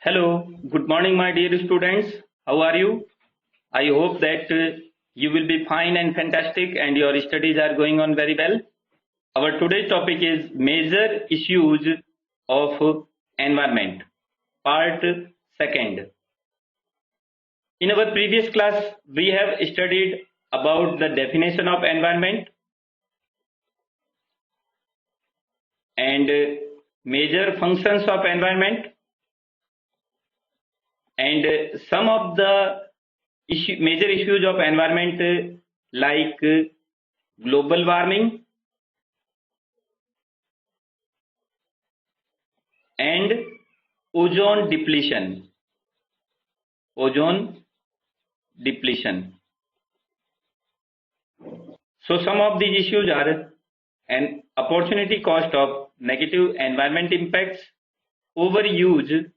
Hello, good morning, my dear students. How are you? I hope that you will be fine and fantastic and your studies are going on very well. Our today's topic is major issues of environment, part second. In our previous class, we have studied about the definition of environment and major functions of environment and some of the major issues of environment like global warming and ozone depletion. Ozone depletion. So some of these issues are an opportunity cost of negative environment impacts, overuse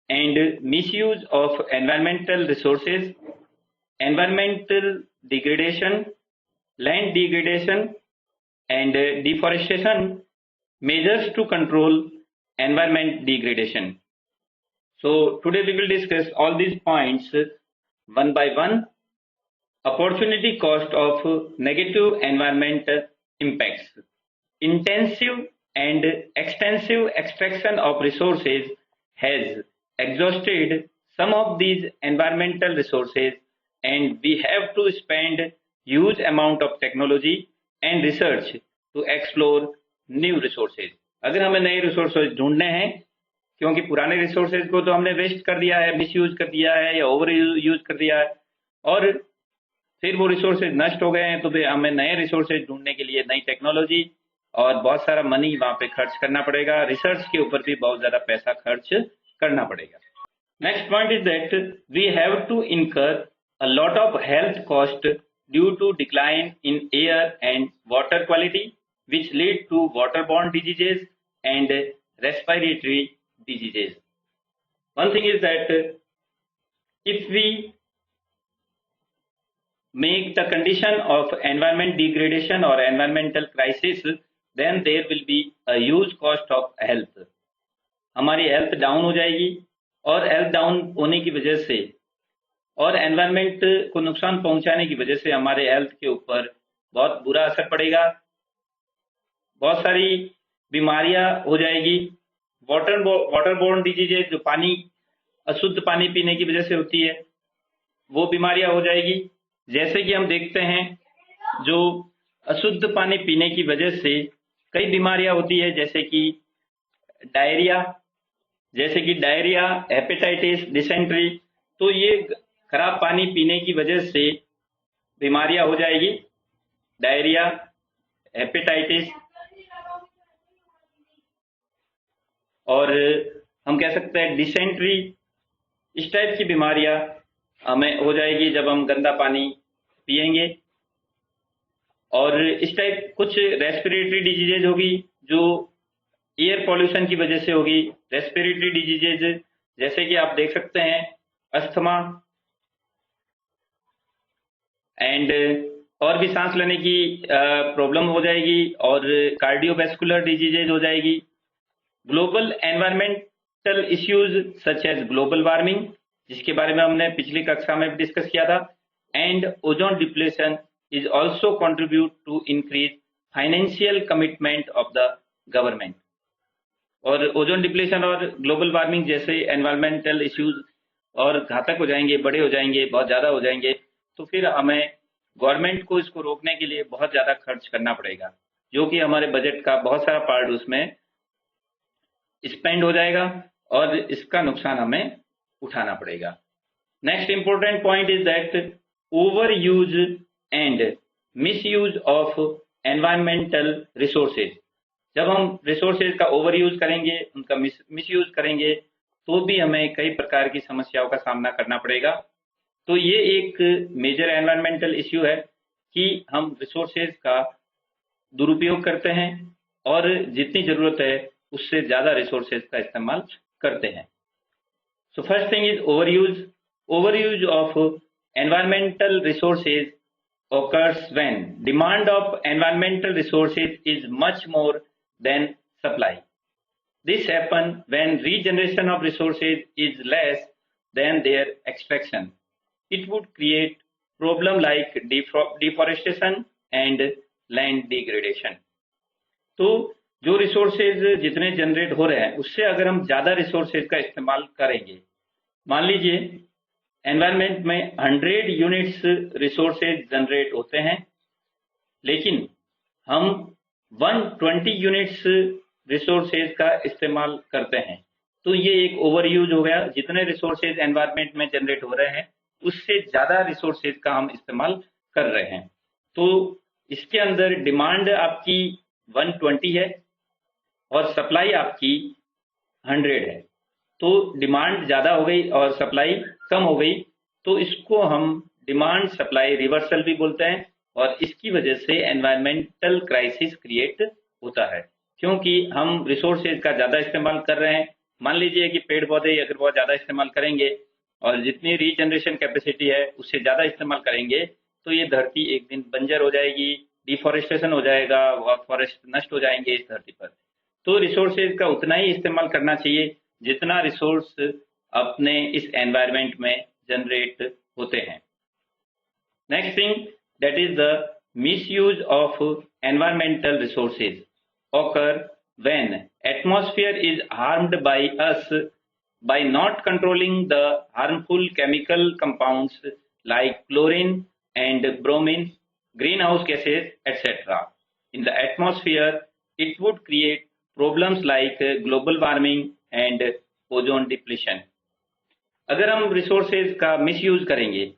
and misuse of environmental resources, environmental degradation, land degradation and deforestation, measures to control environment degradation. So today we will discuss all these points one by one. Opportunity cost of negative environment impacts. Intensive and extensive extraction of resources has exhausted some of these environmental resources and we have to spend huge amount of technology and research to explore new resources. अगर हमें नए resources ढूंढने हैं क्योंकि पुराने resources को तो हमने वेस्ट कर दिया है, मिसयूज कर दिया है या ओवर यूज कर दिया है और फिर वो रिसोर्सेज नष्ट हो गए हैं, तो फिर हमें नए रिसोर्सेज ढूंढने के लिए नई टेक्नोलॉजी और बहुत सारा मनी वहां पे खर्च करना पड़ेगा, रिसर्च के ऊपर भी बहुत ज्यादा पैसा खर्च करना पड़ेगा. Next point is that we have to incur a lot of health cost due to decline in air and water quality which lead to waterborne diseases and respiratory diseases. One thing is that if we make the condition of environment degradation or environmental crisis, then there will be a huge cost of health. हमारी health down हो जाएगी और health down होने की वजह से और environment को नुकसान पहुंचाने की वजह से हमारे हेल्थ के ऊपर बहुत बुरा असर पड़ेगा. बहुत सारी बीमारियां हो जाएगी. वाटरबोर्न डिजीजेज, जो पानी अशुद्ध पानी पीने की वजह से होती है, वो बीमारियां हो जाएगी. जैसे कि हम देखते हैं जो अशुद्ध पानी पीने की वजह से कई बीमारियां होती है, जैसे कि डायरिया, हेपेटाइटिस, डिसेंट्री. तो ये खराब पानी पीने की वजह से बीमारियां हो जाएगी. डायरिया, हेपेटाइटिस और हम कह सकते हैं डिसेंट्री, इस टाइप की बीमारियां हमें हो जाएगी जब हम गंदा पानी पिएंगे. और इस टाइप कुछ रेस्पिरेटरी डिजीजेज होगी जो एयर पॉल्यूशन की वजह से होगी. रेस्पिरेटरी डिजीजेज जैसे कि आप देख सकते हैं अस्थमा एंड और भी सांस लेने की प्रॉब्लम हो जाएगी और कार्डियोवैस्कुलर डिजीजेज हो जाएगी. Global environmental issues such as global warming, जिसके बारे में हमने पिछली कक्षा में डिस्कस किया था, and ozone depletion is also contribute to increase financial commitment of the government. और ओजोन डिप्लेशन और ग्लोबल वार्मिंग जैसे एनवायरमेंटल इश्यूज और घातक हो जाएंगे, बड़े हो जाएंगे, बहुत ज्यादा हो जाएंगे, तो फिर हमें गवर्नमेंट को इसको रोकने के लिए बहुत ज्यादा खर्च करना पड़ेगा, जो कि हमारे बजट का बहुत सारा पार्ट उसमें स्पेंड हो जाएगा और इसका नुकसान हमें उठाना पड़ेगा. Next important point is that over use and miss use of environmental resources. जब हम रिसोर्सेज का ओवर यूज करेंगे, उनका मिस यूज करेंगे, तो भी हमें कई प्रकार की समस्याओं का सामना करना पड़ेगा. तो ये एक मेजर एनवायरमेंटल इश्यू है कि हम रिसोर्सेज का दुरुपयोग करते हैं और जितनी जरूरत है उससे ज्यादा रिसोर्सेज का इस्तेमाल करते हैं. So first thing is overuse of environmental resources occurs when demand of environmental resources is much more than supply. This happens when regeneration of resources is less than their extraction. It would create problem like deforestation and land degradation. तो जो resources जितने generate हो रहे हैं उससे अगर हम ज्यादा रिसोर्सेज का इस्तेमाल करेंगे, मान लीजिए एनवायरनमेंट में 100 यूनिट्स रिसोर्सेज जनरेट होते हैं, लेकिन हम 120 यूनिट्स रिसोर्सेज का इस्तेमाल करते हैं, तो ये एक ओवर यूज हो गया। जितने रिसोर्सेज एनवायरनमेंट में जनरेट हो रहे हैं उससे ज्यादा रिसोर्सेज का हम इस्तेमाल कर रहे हैं। तो इसके अंदर डिमांड आपकी 120 है और सप्लाई आपकी 100 है, तो डिमांड ज्यादा हो गई और सप्लाई कम हो गई, तो इसको हम डिमांड सप्लाई रिवर्सल भी बोलते हैं और इसकी वजह से एनवायरमेंटल क्राइसिस क्रिएट होता है, क्योंकि हम रिसोर्सेज का ज्यादा इस्तेमाल कर रहे हैं। मान लीजिए कि पेड़ पौधे अगर बहुत ज्यादा इस्तेमाल करेंगे और जितनी रीजनरेशन कैपेसिटी है उससे ज्यादा इस्तेमाल करेंगे तो ये धरती एक दिन बंजर हो जाएगी, डिफॉरेस्टेशन हो जाएगा और फॉरेस्ट नष्ट हो जाएंगे इस धरती पर। तो रिसोर्सेज का उतना ही इस्तेमाल करना चाहिए जितना रिसोर्स अपने इस एनवायरनमेंट में जनरेट होते हैं। Next thing that is the misuse of environmental resources occur when atmosphere is harmed by us by not controlling the harmful chemical compounds like chlorine and bromine, greenhouse gases, etc. In the atmosphere, it would create problems like global warming and ozone depletion. अगर हम resources का misuse करेंगे,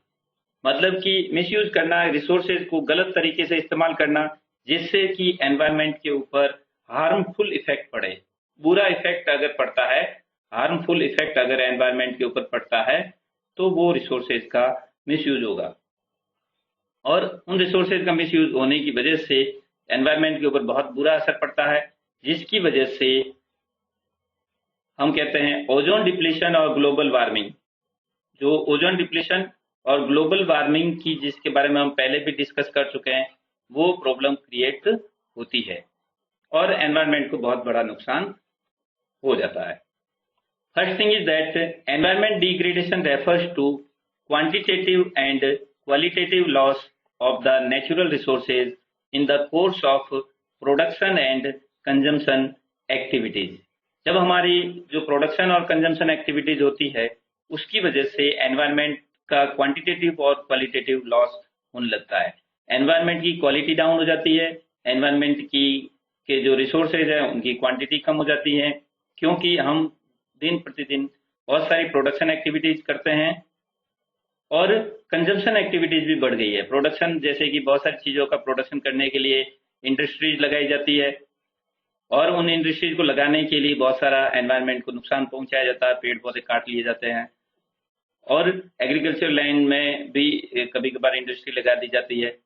मतलब कि misuse करना, resources को गलत तरीके से इस्तेमाल करना जिससे कि एनवायरनमेंट के ऊपर हार्मफुल इफेक्ट पड़े, बुरा इफेक्ट अगर पड़ता है, हार्मफुल इफेक्ट अगर एनवायरनमेंट के ऊपर पड़ता है तो वो रिसोर्सेज का मिसयूज होगा और उन रिसोर्सेज का मिसयूज होने की वजह से एनवायरनमेंट के ऊपर बहुत बुरा असर पड़ता है, जिसकी वजह से हम कहते हैं ओजोन डिप्लीशन और ग्लोबल वार्मिंग। जो ओजोन डिप्लीशन और ग्लोबल वार्मिंग की जिसके बारे में हम पहले भी डिस्कस कर चुके हैं, वो प्रॉब्लम क्रिएट होती है और एनवायरनमेंट को बहुत बड़ा नुकसान हो जाता है। First thing is that environment degradation refers to quantitative and qualitative loss of the natural resources in the course of production and consumption activities. जब हमारी जो प्रोडक्शन और कंजम्पशन एक्टिविटीज होती है उसकी वजह से एनवायरनमेंट का क्वांटिटेटिव और क्वालिटेटिव लॉस होने लगता है। एनवायरनमेंट की क्वालिटी डाउन हो जाती है, एनवायरनमेंट की के जो रिसोर्सेज है उनकी क्वांटिटी कम हो जाती है, क्योंकि हम दिन प्रतिदिन बहुत सारी प्रोडक्शन एक्टिविटीज करते हैं और कंजम्पशन एक्टिविटीज भी बढ़ गई है। प्रोडक्शन जैसे कि बहुत सारी चीजों का प्रोडक्शन करने के लिए इंडस्ट्रीज लगाई जाती है और उन इंडस्ट्रीज को लगाने के लिए बहुत सारा एनवायरनमेंट को नुकसान पहुंचाया जाता है, पेड़ पौधे काट लिए जाते हैं और एग्रीकल्चर लैंड में भी कभी कभार इंडस्ट्री लगा दी जाती है।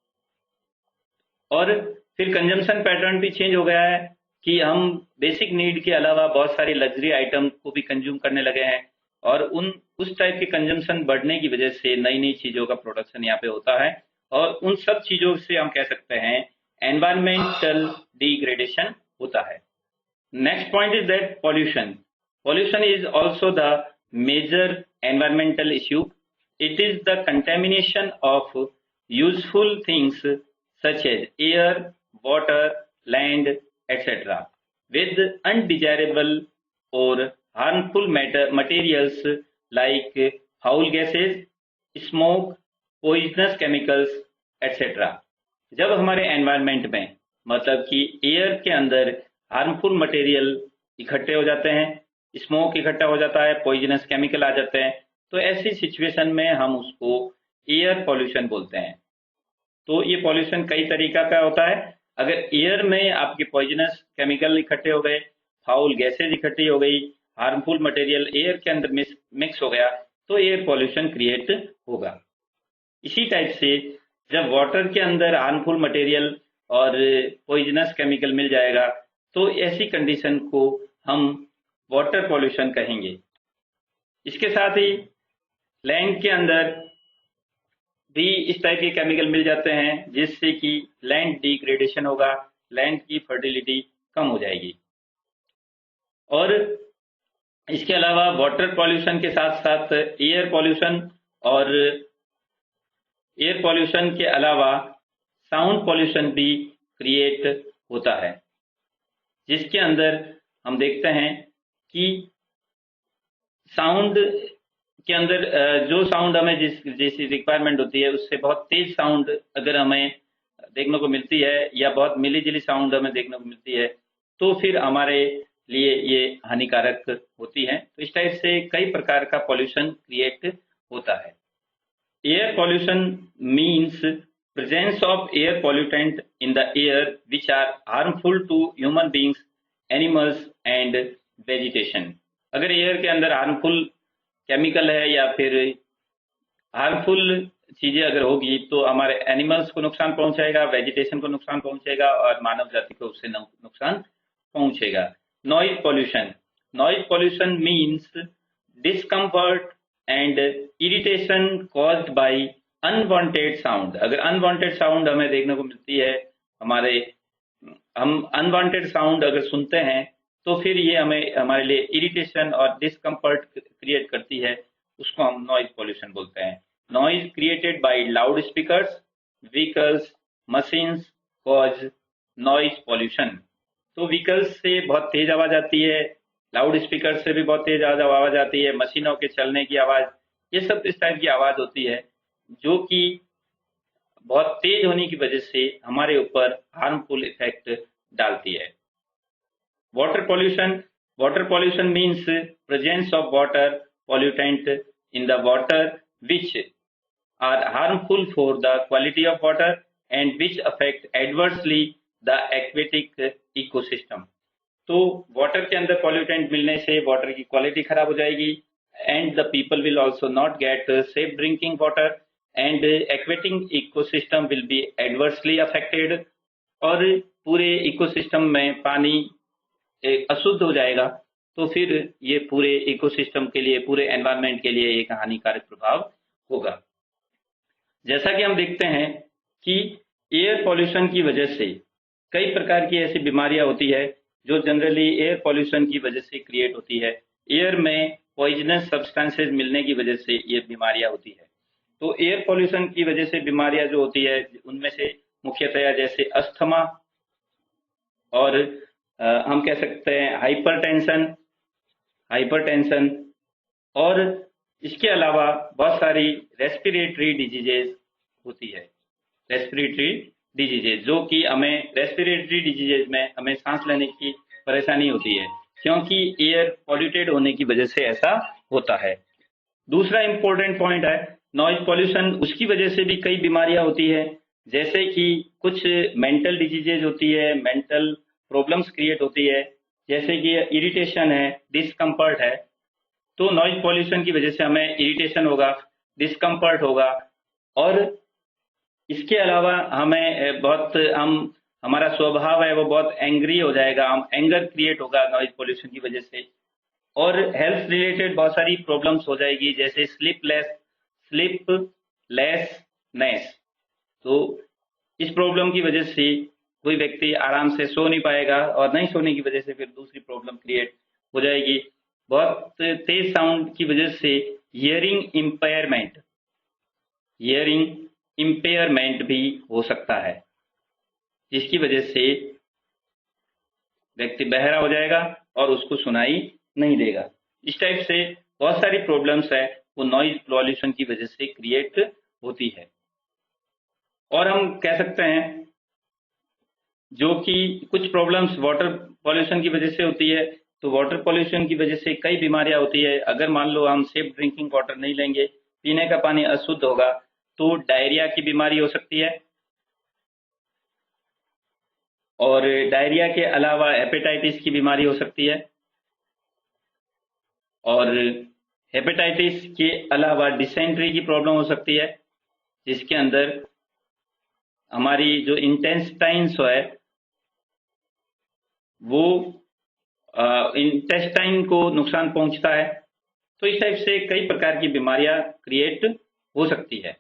और फिर कंजम्पशन पैटर्न भी चेंज हो गया है कि हम बेसिक नीड के अलावा बहुत सारी लग्जरी आइटम को भी कंज्यूम करने लगे हैं और उस टाइप के कंजम्पशन बढ़ने की वजह से नई नई चीजों का प्रोडक्शन यहाँ पे होता है और उन सब चीजों से हम कह सकते हैं एनवायरमेंटल डिग्रेडेशन होता है। Next point is that pollution. Pollution is also the major environmental issue. It is the contamination of useful things such as air, water, land, etc. with undesirable or harmful materials like foul gases, smoke, poisonous chemicals, etc. जब हमारे environment में मतलब कि air के अंदर harmful material इकट्ठे हो जाते हैं, स्मोक इकट्ठा हो जाता है, पॉइजनस केमिकल आ जाते हैं, तो ऐसी सिचुएशन में हम उसको एयर पॉल्यूशन बोलते हैं। तो ये पॉल्यूशन कई तरीका का होता है। अगर एयर में आपके पॉइजनस केमिकल इकट्ठे हो गए, फाउल गैसेज इकट्ठी हो गई, हार्मफुल मटेरियल एयर के अंदर मिक्स हो गया तो एयर पॉल्यूशन क्रिएट होगा। इसी टाइप से जब वाटर के अंदर हार्मफुल मटेरियल और पॉइजनस केमिकल मिल जाएगा तो ऐसी कंडीशन को हम वाटर पॉल्यूशन कहेंगे। इसके साथ ही लैंड के अंदर भी इस टाइप के केमिकल मिल जाते हैं जिससे कि लैंड डिग्रेडेशन होगा, लैंड की फर्टिलिटी कम हो जाएगी। और इसके अलावा वाटर पॉल्यूशन के साथ साथ एयर पॉल्यूशन, और एयर पॉल्यूशन के अलावा साउंड पॉल्यूशन भी क्रिएट होता है, जिसके अंदर हम देखते हैं कि साउंड के अंदर जो साउंड हमें जैसी रिक्वायरमेंट होती है उससे बहुत तेज साउंड अगर हमें देखने को मिलती है या बहुत मिली जुली साउंड हमें देखने को मिलती है तो फिर हमारे लिए ये हानिकारक होती है। तो इस टाइप से कई प्रकार का पॉल्यूशन क्रिएट होता है। Air pollution means presence of air pollutant in the air which are harmful to human beings, animals and vegetation. अगर एयर के अंदर हार्मफुल केमिकल है या फिर हार्मफुल चीजें अगर होगी तो हमारे एनिमल्स को नुकसान पहुंचाएगा, वेजिटेशन को नुकसान पहुंचेगा और मानव जाति को उससे नुकसान पहुंचेगा। Noise pollution, noise pollution means discomfort and irritation caused by unwanted sound. अगर अनवांटेड साउंड हमें देखने को मिलती है, हम अनवांटेड साउंड अगर सुनते हैं तो फिर ये हमारे लिए इरिटेशन और डिस्कम्फर्ट क्रिएट करती है, उसको हम नॉइज पॉल्यूशन बोलते हैं। Noise created by loud speakers, vehicles, machines cause noise pollution. तो व्हीकल्स से बहुत तेज आवाज आती है, लाउड स्पीकर से भी बहुत तेज आवाज आती है, मशीनों के चलने की आवाज, ये सब इस टाइप की आवाज होती है जो कि बहुत तेज होने की वजह से हमारे ऊपर हार्मफुल इफेक्ट डालती है। Water pollution, water pollution means presence of water pollutant in the water which are harmful for the quality of water and which affect adversely the aquatic ecosystem. तो वाटर के अंदर पॉल्यूटेंट मिलने से water की quality खराब हो जाएगी and the people will also not gate safe drinking water and aquatic ecosystem will be adversely affected, और पूरे इकोसिस्टम में पानी अशुद्ध हो जाएगा तो फिर ये पूरे इकोसिस्टम के लिए, पूरे एनवायरनमेंट के लिए एक हानिकारक प्रभाव होगा। जैसा कि हम देखते हैं कि एयर पॉल्यूशन की वजह से कई प्रकार की ऐसी बीमारियां होती है जो जनरली एयर पॉल्यूशन की वजह से क्रिएट होती है। एयर में पॉइजनस सब्सटेंसेस मिलने की वजह से ये बीमारियां होती है। तो एयर पॉल्यूशन की वजह से बीमारियां जो होती है उनमें से मुख्यतया जैसे अस्थमा, और हम कह सकते हैं हाइपरटेंशन, और इसके अलावा बहुत सारी रेस्पिरेटरी डिजीजेज होती है। रेस्पिरेटरी डिजीजेज जो कि हमें रेस्पिरेटरी डिजीजेज में हमें सांस लेने की परेशानी होती है क्योंकि एयर पॉल्यूटेड होने की वजह से ऐसा होता है। दूसरा इंपॉर्टेंट पॉइंट है नॉइज पॉल्यूशन, उसकी वजह से भी कई बीमारियां होती है, जैसे कि कुछ मेंटल डिजीजेज होती है, मेंटल प्रॉब्लम्स क्रिएट होती है, जैसे कि इरिटेशन है, डिस्कम्फर्ट है। तो नॉइज पॉल्यूशन की वजह से हमें इरिटेशन होगा, डिस्कम्फर्ट होगा, और इसके अलावा हमारा स्वभाव है वो बहुत एंग्री हो जाएगा, हम एंगर क्रिएट होगा नॉइज पॉल्यूशन की वजह से, और हेल्थ रिलेटेड बहुत सारी प्रॉब्लम्स हो जाएगी जैसे स्लीपलेसनेस। तो इस प्रॉब्लम की वजह से कोई व्यक्ति आराम से सो नहीं पाएगा और नहीं सोने की वजह से फिर दूसरी प्रॉब्लम क्रिएट हो जाएगी। बहुत तेज साउंड की वजह से हियरिंग इम्पेयरमेंट भी हो सकता है, जिसकी वजह से व्यक्ति बहरा हो जाएगा और उसको सुनाई नहीं देगा। इस टाइप से बहुत सारी प्रॉब्लम्स है वो नॉइज पॉल्यूशन की वजह से क्रिएट होती है। और हम कह सकते हैं जो कि कुछ प्रॉब्लम्स वाटर पॉल्यूशन की वजह से होती है, तो वाटर पॉल्यूशन की वजह से कई बीमारियां होती है। अगर मान लो हम सेफ ड्रिंकिंग वाटर नहीं लेंगे, पीने का पानी अशुद्ध होगा, तो डायरिया की बीमारी हो सकती है, और डायरिया के अलावा हेपेटाइटिस की बीमारी हो सकती है, और हेपेटाइटिस के अलावा डिसेंट्री की प्रॉब्लम हो सकती है, जिसके अंदर हमारी जो इंटेस्टाइन्स है वो इंटेस्टाइन को नुकसान पहुंचता है। तो इस टाइप से कई प्रकार की बीमारियां क्रिएट हो सकती है।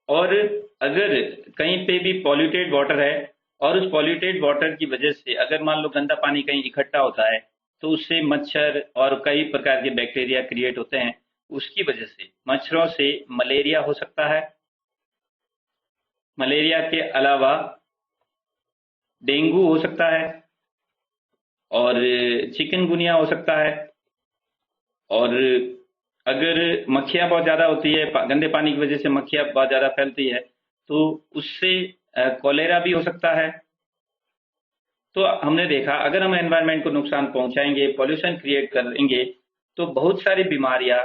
और अगर कहीं पे भी पॉल्यूटेड वाटर है और उस पॉल्यूटेड वाटर की वजह से अगर मान लो गंदा पानी कहीं इकट्ठा होता है तो उससे मच्छर और कई प्रकार के बैक्टीरिया क्रिएट होते हैं। उसकी वजह से मच्छरों से मलेरिया हो सकता है। मलेरिया के अलावा डेंगू हो सकता है और चिकनगुनिया हो सकता है। और अगर मक्खियां बहुत ज़्यादा होती है, गंदे पानी की वजह से मक्खियां बहुत ज़्यादा फैलती है, तो उससे कॉलेरा भी हो सकता है। तो हमने देखा अगर हम एनवायरनमेंट को नुकसान पहुंचाएंगे, पॉल्यूशन क्रिएट करेंगे, तो बहुत सारी बीमारियां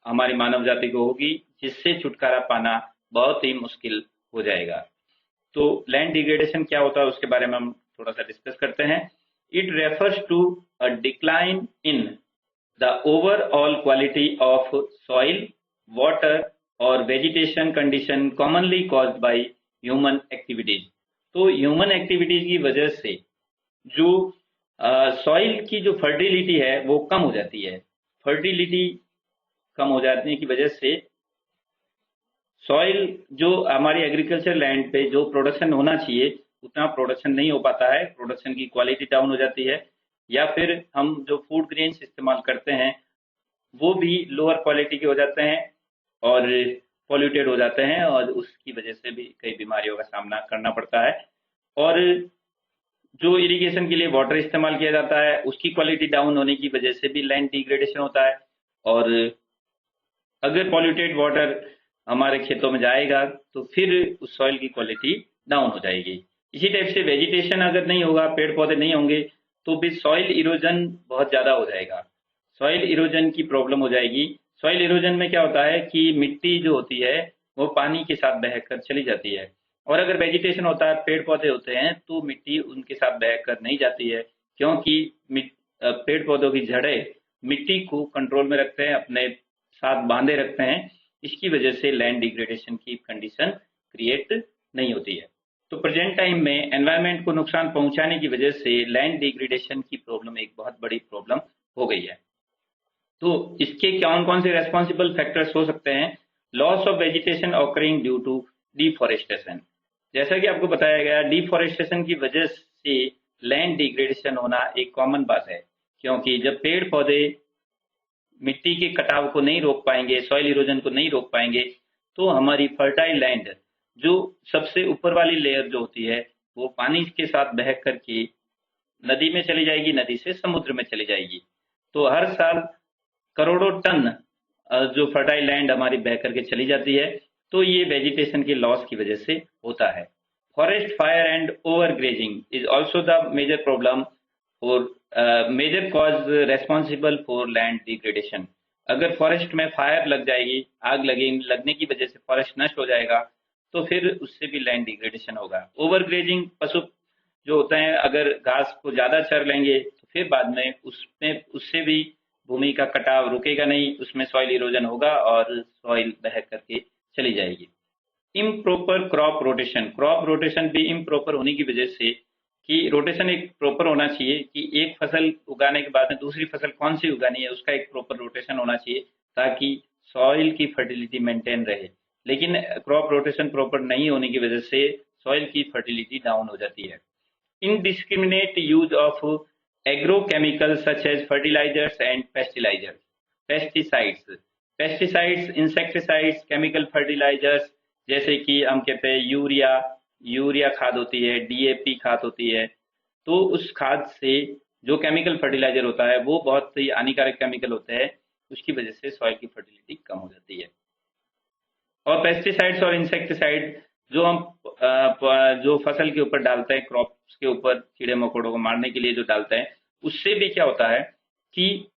हमारी मानव जाति को होगी, जिससे छुटकारा पाना बहुत ही मुश्किल हो जाएगा। तो लैंड डिग्रेडेशन क्या होता है उसके बारे में हम थोड़ा सा डिस्कस करते हैं। It refers to a decline in the overall quality of soil, water और vegetation condition commonly caused by human activities. तो ह्यूमन एक्टिविटीज की वजह से जो सॉइल की जो फर्टिलिटी है वो कम हो जाती है। फर्टिलिटी कम हो जाने की वजह से सॉइल, जो हमारी एग्रीकल्चर लैंड पे जो प्रोडक्शन होना चाहिए उतना प्रोडक्शन नहीं हो पाता है, प्रोडक्शन की क्वालिटी डाउन हो जाती है, या फिर हम जो फूड ग्रेन्स इस्तेमाल करते हैं वो भी लोअर क्वालिटी के हो जाते हैं और पॉल्यूटेड हो जाते हैं, और उसकी वजह से भी कई बीमारियों का सामना करना पड़ता है। और जो इरिगेशन के लिए वाटर इस्तेमाल किया जाता है उसकी क्वालिटी डाउन होने की वजह से भी लैंड डिग्रेडेशन होता है। और अगर पॉल्यूटेड वाटर हमारे खेतों में जाएगा तो फिर उस सॉइल की क्वालिटी डाउन हो जाएगी। इसी टाइप से वेजिटेशन अगर नहीं होगा, पेड़ पौधे नहीं होंगे, तो भी सॉइल इरोजन बहुत ज़्यादा हो जाएगा। सॉइल इरोजन की प्रॉब्लम हो जाएगी। सॉइल इरोजन में क्या होता है कि मिट्टी जो होती है वो पानी के साथ बहकर चली जाती है, और अगर वेजिटेशन होता है, पेड़ पौधे होते हैं, तो मिट्टी उनके साथ बहकर नहीं जाती है, क्योंकि पेड़ पौधों की जड़ें मिट्टी को कंट्रोल में रखते हैं, अपने साथ बांधे रखते हैं। इसकी वजह से लैंड डिग्रेडेशन की कंडीशन क्रिएट नहीं होती है। तो प्रेजेंट टाइम में एनवायरनमेंट को नुकसान पहुंचाने की वजह से लैंड डिग्रेडेशन की प्रॉब्लम एक बहुत बड़ी प्रॉब्लम हो गई है। तो इसके कौन कौन से रेस्पॉन्सिबल फैक्टर्स हो सकते हैं? Loss of vegetation occurring due to deforestation. जैसा कि आपको बताया गया, डिफॉरेस्टेशन की वजह से लैंड डिग्रेडेशन होना एक कॉमन बात है, क्योंकि जब पेड़ पौधे मिट्टी के कटाव को नहीं रोक पाएंगे, सॉइल इरोजन को नहीं रोक पाएंगे, तो हमारी फर्टाइल लैंड, जो सबसे ऊपर वाली लेयर जो होती है, वो पानी के साथ बह करके नदी में चली जाएगी, नदी से समुद्र में चली जाएगी। तो हर साल करोड़ों टन जो फर्टाइल लैंड हमारी बह करके चली जाती है, तो ये वेजिटेशन के लॉस की वजह से होता है। Forest fire and overgrazing is also the major problem और major cause responsible for land degradation. अगर फॉरेस्ट में फायर लग जाएगी, आग लगने की वजह से फॉरेस्ट नष्ट हो जाएगा, तो फिर उससे भी लैंड डिग्रेडेशन होगा। ओवर ग्रेजिंग, पशु जो होते हैं अगर घास को ज्यादा चर लेंगे तो फिर बाद में उससे भी भूमि का कटाव रुकेगा नहीं, उसमें सॉइल इरोजन होगा और सॉइल बह करके चली जाएगी। Improper crop rotation, crop rotation भी इम्प्रॉपर होने की वजह से, कि रोटेशन एक प्रॉपर होना चाहिए कि एक फसल उगाने के बाद में दूसरी फसल कौन सी उगानी है उसका एक प्रॉपर रोटेशन होना चाहिए, ताकि सॉइल की फर्टिलिटी मेंटेन रहे। लेकिन क्रॉप रोटेशन प्रॉपर नहीं होने की वजह से सॉइल की फर्टिलिटी डाउन हो जाती है। Indiscriminate use of agrochemicals such as fertilizers and pesticides, insecticides, chemical fertilizers, जैसे कि हम कहते हैं यूरिया खाद होती है, डीएपी खाद होती है। तो उस खाद से जो केमिकल फर्टिलाइजर होता है वो बहुत ही हानिकारक केमिकल होते हैं, उसकी वजह से सॉइल की फर्टिलिटी कम हो जाती है। और पेस्टिसाइड्स और इंसेक्टिसाइड जो हम जो फसल के ऊपर डालते हैं, क्रॉप्स के ऊपर कीड़े मकोड़ों को मारने के लिए जो डालते हैं, उससे भी क्या होता है कि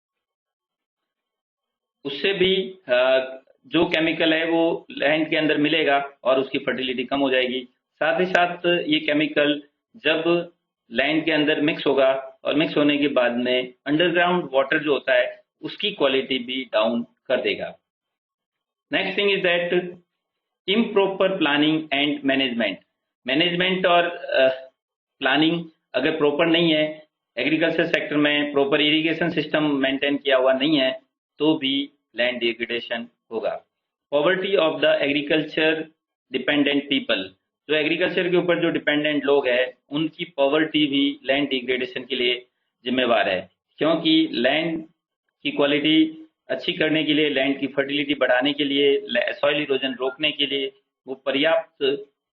उससे भी जो केमिकल है वो लैंड के अंदर मिलेगा और उसकी फर्टिलिटी कम हो जाएगी। साथ ही साथ ये केमिकल जब लैंड के अंदर मिक्स होगा और मिक्स होने के बाद में अंडरग्राउंड वाटर जो होता है उसकी क्वालिटी भी डाउन कर देगा। Next thing is that improper planning and management और प्लानिंग अगर प्रॉपर नहीं है, एग्रीकल्चर सेक्टर में प्रॉपर इरिगेशन सिस्टम मेंटेन किया हुआ नहीं है, तो भी लैंड डिग्रेडेशन होगा। Poverty of the agriculture dependent people, जो एग्रीकल्चर के ऊपर जो डिपेंडेंट लोग हैं उनकी पॉवर्टी भी लैंड डिग्रेडेशन के लिए जिम्मेवार है, क्योंकि लैंड की क्वालिटी अच्छी करने के लिए, लैंड की फर्टिलिटी बढ़ाने के लिए, सॉइल इरोजन रोकने के लिए वो पर्याप्त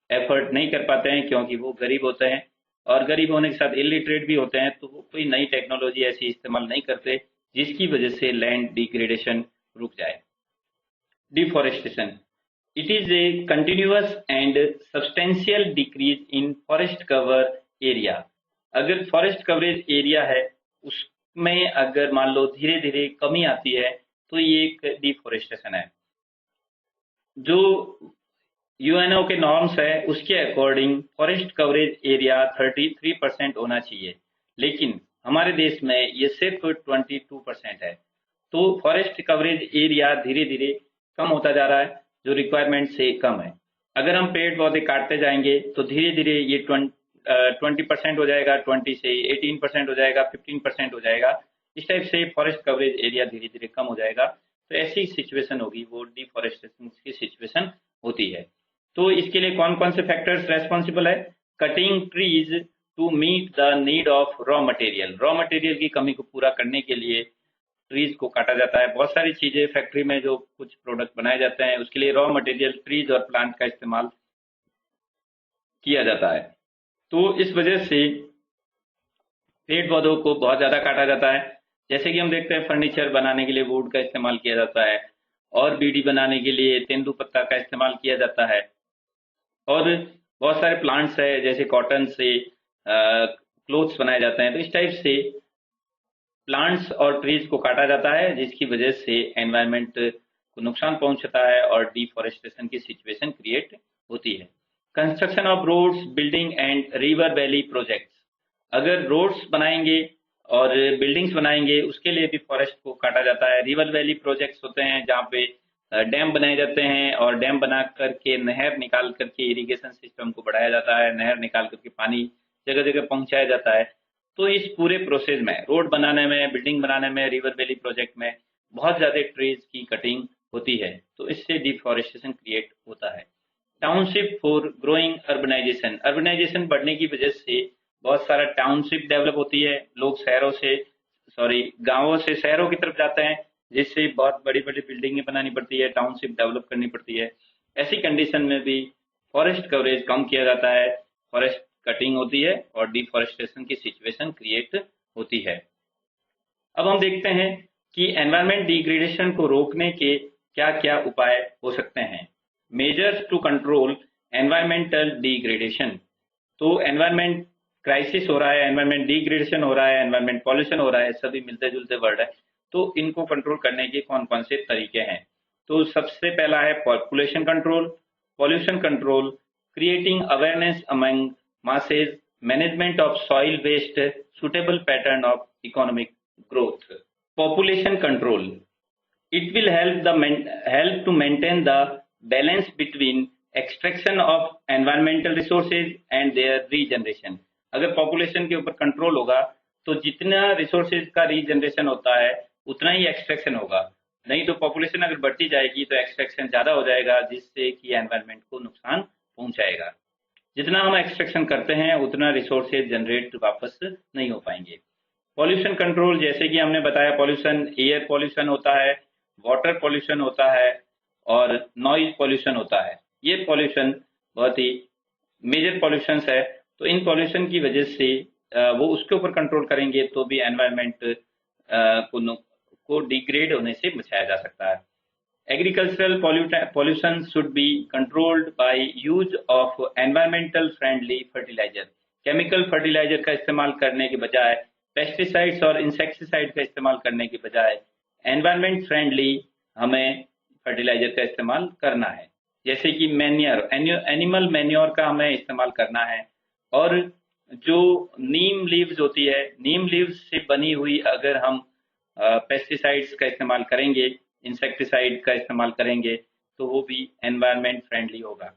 एफर्ट नहीं कर पाते हैं, क्योंकि वो गरीब होते हैं और गरीब होने के साथ इलिटरेट भी होते हैं, तो वो कोई नई टेक्नोलॉजी ऐसी इस्तेमाल नहीं करते जिसकी वजह से लैंड डिग्रेडेशन रुक जाए। Deforestation, it is a continuous and substantial decrease in forest cover area। अगर फॉरेस्ट कवरेज एरिया है उसमें अगर मान लो धीरे धीरे कमी आती है तो ये एक डिफॉरेस्टेशन है। जो यूएनओ के नॉर्म्स है उसके अकॉर्डिंग फॉरेस्ट कवरेज एरिया 33% होना चाहिए, लेकिन हमारे देश में ये सिर्फ 22% है। तो फॉरेस्ट कवरेज एरिया धीरे धीरे कम होता जा रहा है, जो रिक्वायरमेंट से कम है। अगर हम पेड़ पौधे काटते जाएंगे तो धीरे धीरे ये 20% हो जाएगा, 20 से 18% हो जाएगा, 15% हो जाएगा। इस टाइप से फॉरेस्ट कवरेज एरिया धीरे धीरे कम हो जाएगा। तो ऐसी सिचुएशन होगी, वो डिफॉरेस्टेशन की सिचुएशन होती है। तो इसके लिए कौन कौन से फैक्टर्स रेस्पॉन्सिबल है? Cutting trees to meet the need of raw material. Raw material की कमी को पूरा करने के लिए ट्रीज को काटा जाता है। बहुत सारी चीजें फैक्ट्री में जो कुछ प्रोडक्ट बनाए जाते हैं उसके लिए रॉ मटेरियल ट्रीज और प्लांट का इस्तेमाल किया जाता है। तो इस वजह से पेड़ पौधों को बहुत ज्यादा काटा जाता है। जैसे कि हम देखते हैं फर्नीचर बनाने के लिए वुड का इस्तेमाल किया जाता है, और बीड़ी बनाने के लिए तेंदुपत्ता का इस्तेमाल किया जाता है, और बहुत सारे प्लांट्स है जैसे कॉटन से क्लोथ्स बनाए जाते हैं। तो इस टाइप से प्लांट्स और ट्रीज को काटा जाता है, जिसकी वजह से एनवायरनमेंट को नुकसान पहुंचता है और डिफॉरेस्टेशन की सिचुएशन क्रिएट होती है। Construction of roads, building and river valley projects. अगर रोड्स बनाएंगे और बिल्डिंग्स बनाएंगे उसके लिए भी फॉरेस्ट को काटा जाता है। रिवर वैली प्रोजेक्ट्स होते हैं जहाँ पे डैम बनाए जाते हैं, और डैम बना करके नहर निकाल करके इरिगेशन सिस्टम को बढ़ाया जाता है, नहर निकाल करके पानी जगह जगह पहुंचाया जाता है। तो इस पूरे प्रोसेस में, रोड बनाने में, बिल्डिंग बनाने में, रिवर वैली प्रोजेक्ट में बहुत ज्यादा ट्रीज की कटिंग होती है, तो इससे डिफॉरेस्टेशन क्रिएट होता है। Township for growing urbanization. Urbanization बढ़ने की वजह से बहुत सारा टाउनशिप डेवलप होती है। लोग गांवों से शहरों की तरफ जाते हैं, जिससे बहुत बड़ी बड़ी बिल्डिंगें बनानी पड़ती है, टाउनशिप डेवलप करनी पड़ती है। ऐसी कंडीशन में भी फॉरेस्ट कवरेज कम किया जाता है, फॉरेस्ट कटिंग होती है और डिफॉरेस्टेशन की सिचुएशन क्रिएट होती है। अब हम देखते हैं कि एनवायरमेंट डिग्रेडेशन को रोकने के क्या क्या उपाय हो सकते हैं। Measures to control environmental degradation. तो एनवायरमेंट क्राइसिस हो रहा है, एनवायरमेंट डिग्रेडेशन हो रहा है, एनवायरमेंट पॉल्यूशन हो रहा है, सभी मिलते जुलते वर्ड है। तो इनको कंट्रोल करने के कौन कौन से तरीके हैं? तो सबसे पहला है population control, pollution control, creating awareness among masses, management of soil waste, suitable pattern of economic growth. Population control. It will help to maintain the balance between extraction of environmental resources and their regeneration. अगर population के ऊपर control होगा तो जितना resources का regeneration होता है उतना ही एक्सट्रैक्शन होगा। नहीं तो पॉपुलेशन अगर बढ़ती जाएगी तो एक्सट्रैक्शन ज्यादा हो जाएगा, जिससे कि एनवायरनमेंट को नुकसान पहुंचाएगा। जितना हम एक्सट्रैक्शन करते हैं उतना रिसोर्सेज जनरेट वापस नहीं हो पाएंगे। पॉल्यूशन कंट्रोल, जैसे कि हमने बताया, पॉल्यूशन, एयर पॉल्यूशन होता है, वाटर पॉल्यूशन होता है और नॉइज पॉल्यूशन होता है। ये पॉल्यूशन बहुत ही मेजर पॉल्यूशंस है। तो इन पॉल्यूशन की वजह से वो उसके ऊपर कंट्रोल करेंगे तो भी एनवायरनमेंट को डिग्रेड होने से बचाया जा सकता है। Agricultural pollution should be controlled by use of environmental friendly fertilizer। Chemical fertilizer का इस्तेमाल करने के बजाय, पेस्टिसाइड्स और इंसेक्टिसाइड का इस्तेमाल करने के बजाय एनवायरमेंट फ्रेंडली हमें फर्टिलाइजर का इस्तेमाल करना है। जैसे कि मैन्योर, एनिमल मैन्योर का हमें इस्तेमाल करना है। और जो नीम लीव्स होती है, नीम लीव्स से बनी हुई अगर हम पेस्टिसाइड्स का इस्तेमाल करेंगे, इंसेक्टिसाइड का इस्तेमाल करेंगे, तो वो भी एनवायरनमेंट फ्रेंडली होगा।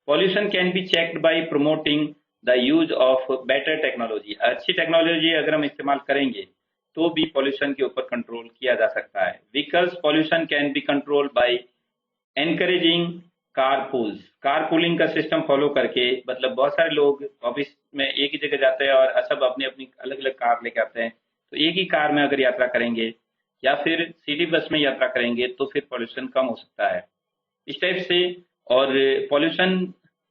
Pollution can be checked by promoting the use of better technology. अच्छी टेक्नोलॉजी अगर हम इस्तेमाल करेंगे तो भी पॉल्यूशन के ऊपर कंट्रोल किया जा सकता है। Vehicles pollution can be control by encouraging carpools. Carpooling का सिस्टम फॉलो करके, मतलब बहुत सारे लोग ऑफिस में एक ही जगह जाते हैं और सब अपनी अपनी अलग अलग कार लेके आते हैं, तो एक ही कार में अगर यात्रा करेंगे या फिर सिटी बस में यात्रा करेंगे तो फिर पॉल्यूशन कम हो सकता है इस टाइप से। और पॉल्यूशन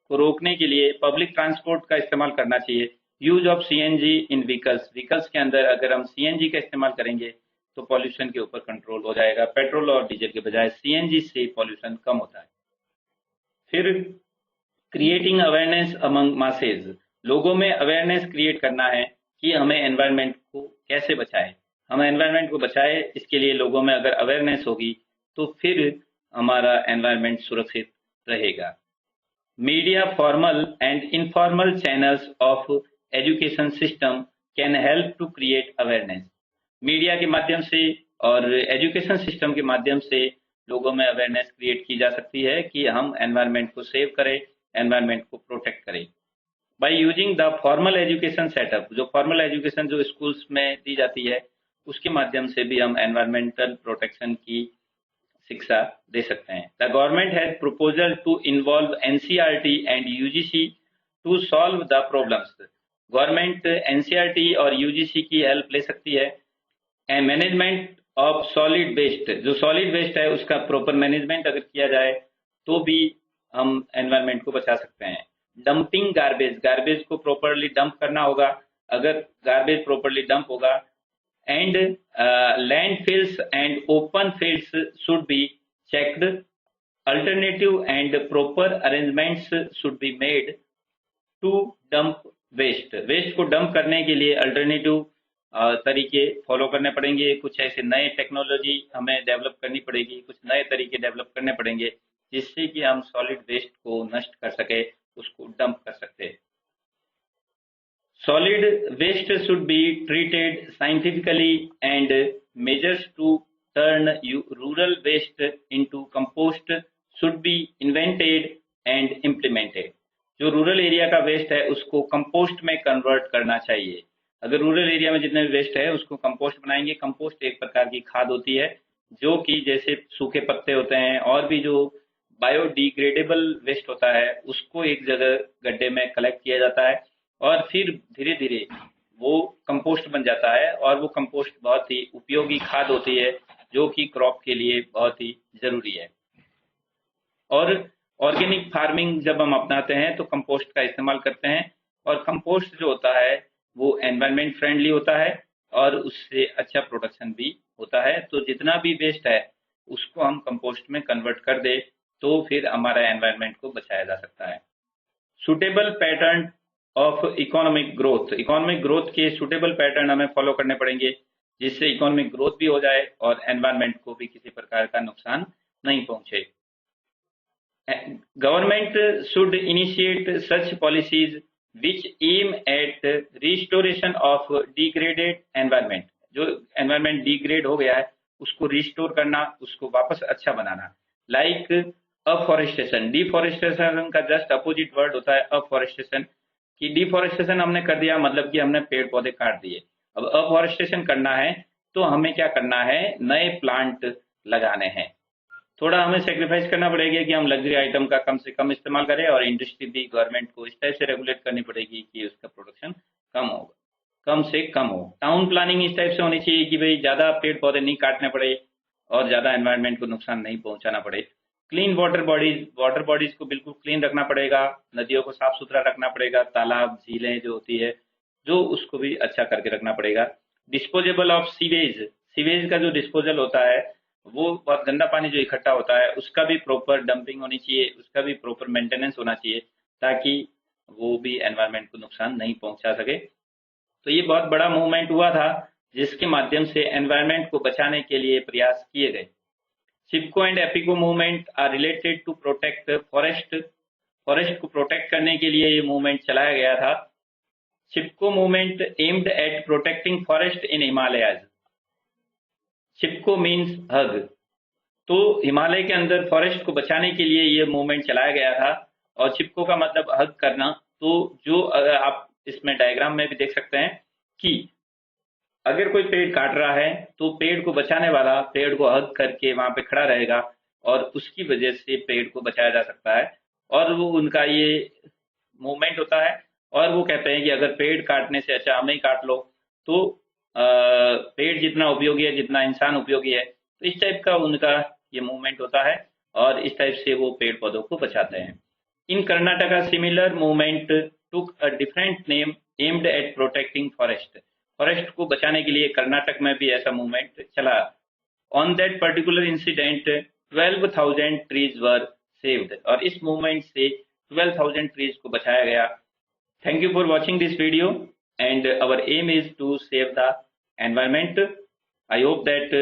को रोकने के लिए पब्लिक ट्रांसपोर्ट का इस्तेमाल करना चाहिए। Use of CNG in vehicles, vehicles के अंदर अगर हम सीएनजी का इस्तेमाल करेंगे तो पॉल्यूशन के ऊपर कंट्रोल हो जाएगा। पेट्रोल और डीजल के बजाय सीएनजी से पॉल्यूशन कम होता है। फिर क्रिएटिंग अवेयरनेस अमंग मासेज, लोगों में अवेयरनेस क्रिएट करना है कि हमें एनवायरनमेंट को कैसे बचाएं। हम एनवायरनमेंट को बचाएं, इसके लिए लोगों में अगर अवेयरनेस होगी तो फिर हमारा एनवायरनमेंट सुरक्षित रहेगा। Media formal and informal channels of education system can help to create awareness. Media के माध्यम से और एजुकेशन सिस्टम के माध्यम से लोगों में अवेयरनेस क्रिएट की जा सकती है कि हम एनवायरनमेंट को सेव करें, एनवायरनमेंट को प्रोटेक्ट करें। By using the formal education setup, जो फॉर्मल एजुकेशन जो स्कूल्स में दी जाती है उसके माध्यम से भी हम एनवायरमेंटल प्रोटेक्शन की शिक्षा दे सकते हैं। The government has proposal to involve NCERT and UGC to solve the problems. Government NCERT और यूजीसी की हेल्प ले सकती है। And management of solid waste, जो सॉलिड वेस्ट है उसका प्रॉपर मैनेजमेंट अगर किया जाए तो भी हम एनवायरनमेंट को बचा सकते हैं। डंपिंग गार्बेज, गार्बेज को प्रॉपरली डंप करना होगा। अगर गार्बेज प्रॉपरली डंप होगा and landfills and open fields should be checked, alternative and proper arrangements should be made to dump waste. Waste को डंप करने के लिए अल्टरनेटिव तरीके फॉलो करने पड़ेंगे। कुछ ऐसे नए टेक्नोलॉजी हमें डेवलप करनी पड़ेगी, कुछ नए तरीके डेवलप करने पड़ेंगे जिससे कि हम सॉलिड वेस्ट को नष्ट कर सके, उसको डंप कर सकते हैं। Solid waste should be treated scientifically and measures to turn rural waste into compost should be invented and implemented। जो रूरल एरिया का वेस्ट है उसको कंपोस्ट में कन्वर्ट करना चाहिए। अगर रूरल एरिया में जितने वेस्ट है उसको कंपोस्ट बनाएंगे। कंपोस्ट एक प्रकार की खाद होती है जो कि जैसे सूखे पत्ते होते हैं और भी जो बायोडिग्रेडेबल वेस्ट होता है उसको एक जगह गड्ढे में कलेक्ट किया जाता है और फिर धीरे धीरे वो कंपोस्ट बन जाता है और वो कंपोस्ट बहुत ही उपयोगी खाद होती है जो कि क्रॉप के लिए बहुत ही जरूरी है। और ऑर्गेनिक फार्मिंग जब हम अपनाते हैं तो कंपोस्ट का इस्तेमाल करते हैं और कंपोस्ट जो होता है वो एनवायरनमेंट फ्रेंडली होता है और उससे अच्छा प्रोडक्शन भी होता है। तो जितना भी वेस्ट है उसको हम कंपोस्ट में कन्वर्ट कर दे तो फिर हमारा एनवायरनमेंट को बचाया जा सकता है। Suitable pattern of economic growth, economic growth के सुटेबल पैटर्न हमें फॉलो करने पड़ेंगे जिससे इकोनॉमिक ग्रोथ भी हो जाए और एनवायरनमेंट को भी किसी प्रकार का नुकसान नहीं पहुंचे। Government should initiate such policies which aim at restoration of degraded environment. जो एनवायरनमेंट डिग्रेड हो गया है उसको रिस्टोर करना, उसको वापस अच्छा बनाना। लाइक अफॉरेस्टेशन, डिफॉरेस्टेशन का जस्ट अपोजिट वर्ड होता है अफॉरेस्टेशन। कि डिफॉरेस्टेशन हमने कर दिया मतलब कि हमने पेड़ पौधे काट दिए। अब अफॉरेस्टेशन करना है तो हमें क्या करना है, नए प्लांट लगाने हैं। थोड़ा हमें सेक्रीफाइस करना पड़ेगा कि हम लग्जरी आइटम का कम से कम इस्तेमाल करें और इंडस्ट्री भी गवर्नमेंट को इस टाइप से रेगुलेट करनी पड़ेगी कि उसका प्रोडक्शन कम होगा, कम से कम हो। टाउन प्लानिंग इस टाइप से होनी चाहिए कि भाई ज्यादा पेड़ पौधे नहीं काटने पड़े और ज्यादा एनवायरनमेंट को नुकसान नहीं पहुंचाना पड़े। Clean water bodies, water bodies को बिल्कुल क्लीन रखना पड़ेगा, नदियों को साफ सुथरा रखना पड़ेगा, तालाब झीलें जो होती है जो उसको भी अच्छा करके रखना पड़ेगा। डिस्पोजेबल ऑफ सीवेज, सीवेज का जो डिस्पोजल होता है वो बहुत गंदा पानी जो इकट्ठा होता है उसका भी प्रॉपर डंपिंग होनी चाहिए, उसका भी प्रॉपर मेंटेनेंस होना चाहिए ताकि वो भी एनवायरनमेंट को नुकसान नहीं पहुंचा सके। तो ये बहुत बड़ा मूवमेंट हुआ था जिसके माध्यम से एनवायरनमेंट को बचाने के लिए प्रयास किए गए। Chipko and Appiko movement are related to protect forest, forest को प्रोटेक्ट करने के लिए ये मूवमेंट चलाया गया था। Chipko movement aimed at protecting forest in Himalayas. Chipko means hug, तो हिमालय के अंदर फॉरेस्ट को बचाने के लिए ये मूवमेंट चलाया गया था और चिपको का मतलब हग करना। तो जो आप इसमें डायग्राम में भी देख सकते हैं कि अगर कोई पेड़ काट रहा है तो पेड़ को बचाने वाला पेड़ को हग करके वहां पे खड़ा रहेगा और उसकी वजह से पेड़ को बचाया जा सकता है। और वो उनका ये मूवमेंट होता है और वो कहते हैं कि अगर पेड़ काटने से अच्छा हमें ही काट लो। तो पेड़ जितना उपयोगी है जितना इंसान उपयोगी है, तो इस टाइप का उनका ये मूवमेंट होता है और इस टाइप से वो पेड़ पौधों को बचाते हैं। In Karnataka similar movement took a different name aimed at protecting forest. Forest को बचाने के लिए कर्नाटक में भी ऐसा मूवमेंट चला। On that particular incident 12,000 trees were saved, और इस मूवमेंट से 12,000 ट्रीज को बचाया गया। Thank you for watching this video, and our aim is to save the environment. I hope that